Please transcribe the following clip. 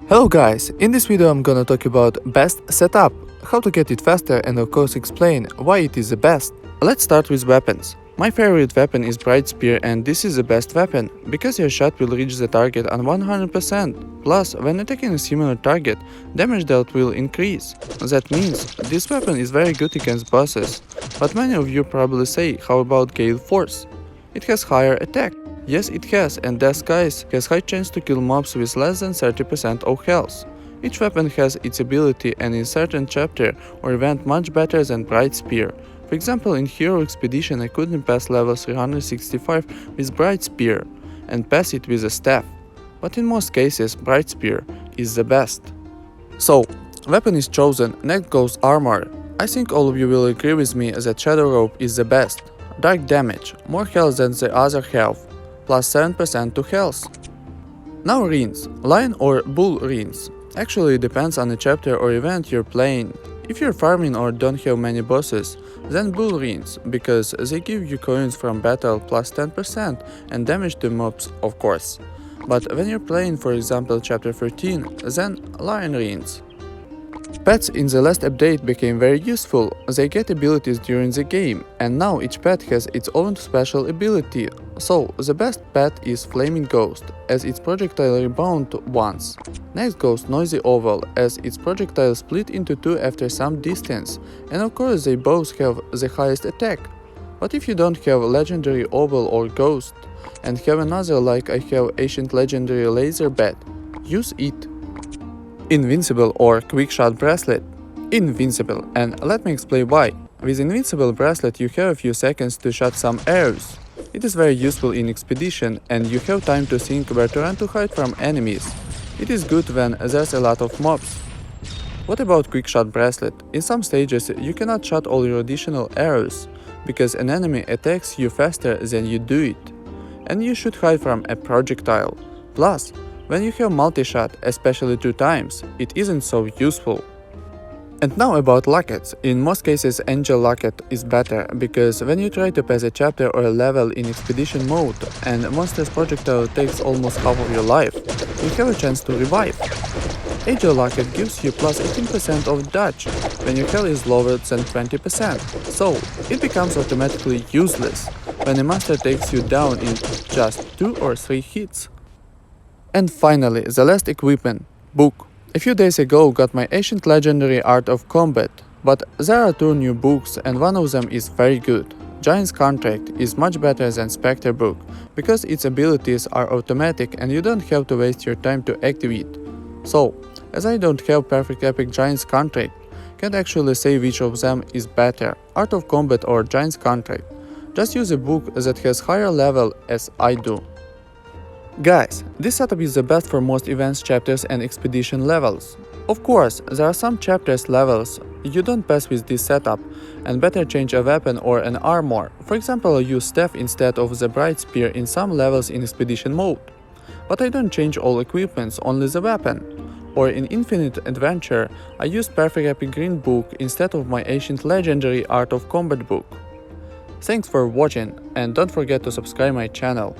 Hello guys, in this video I'm gonna talk about best setup, how to get it faster and of course explain why it is the best. Let's start with weapons. My favorite weapon is Bright Spear and this is the best weapon, because your shot will reach the target on 100%, plus when attacking a similar target, damage dealt will increase. That means this weapon is very good against bosses, but many of you probably say, how about Gale Force? It has higher attack. Yes, it has, and Death Skies has high chance to kill mobs with less than 30% of health. Each weapon has its ability and in certain chapter or event much better than Bright Spear. For example, in Hero Expedition I couldn't pass level 365 with Bright Spear and pass it with a staff. But in most cases, Bright Spear is the best. So, weapon is chosen, next goes armor. I think all of you will agree with me that Shadow Robe is the best. Dark damage, more health than the other half, plus 7% to health. Now rings, lion or bull rings. Actually it depends on the chapter or event you're playing. If you're farming or don't have many bosses, then bull rings, because they give you coins from battle plus 10% and damage to mobs of course. But when you're playing for example chapter 13, then lion rings. Pets in the last update became very useful, they get abilities during the game, and now each pet has its own special ability. So, the best pet is Flaming Ghost, as its projectile rebound once. Next goes Noisy Owl, as its projectile split into two after some distance, and of course they both have the highest attack. But if you don't have Legendary Owl or Ghost, and have another like I have Ancient Legendary Laser Bat, use it. Invincible or Quick Shot Bracelet. Invincible, and let me explain why. With Invincible Bracelet you have a few seconds to shoot some arrows. It is very useful in expedition and you have time to think where to run to hide from enemies. It is good when there's a lot of mobs. What about Quick Shot Bracelet? In some stages you cannot shoot all your additional arrows, because an enemy attacks you faster than you do it, and you should hide from a projectile. Plus, when you have multi-shot, especially 2 times, it isn't so useful. And now about lockets. In most cases Angel Locket is better, because when you try to pass a chapter or a level in expedition mode and monster's projectile takes almost half of your life, you have a chance to revive. Angel Locket gives you plus 18% of dodge when your health is lower than 20%, so it becomes automatically useless when a monster takes you down in just 2 or 3 hits. And finally, the last equipment, book. A few days ago got my Ancient Legendary Art of Combat, but there are 2 new books and one of them is very good. Giant's Contract is much better than Spectre book, because its abilities are automatic and you don't have to waste your time to activate. So, as I don't have perfect epic Giant's Contract, can't actually say which of them is better, Art of Combat or Giant's Contract. Just use a book that has higher level as I do. Guys, this setup is the best for most events, chapters and expedition levels. Of course, there are some chapters levels you don't pass with this setup and better change a weapon or an armor. For example, use staff instead of the Bright Spear in some levels in expedition mode. But I don't change all equipments, only the weapon. Or in Infinite Adventure, I use Perfect Epic Green book instead of my Ancient Legendary Art of Combat book. Thanks for watching and don't forget to subscribe my channel.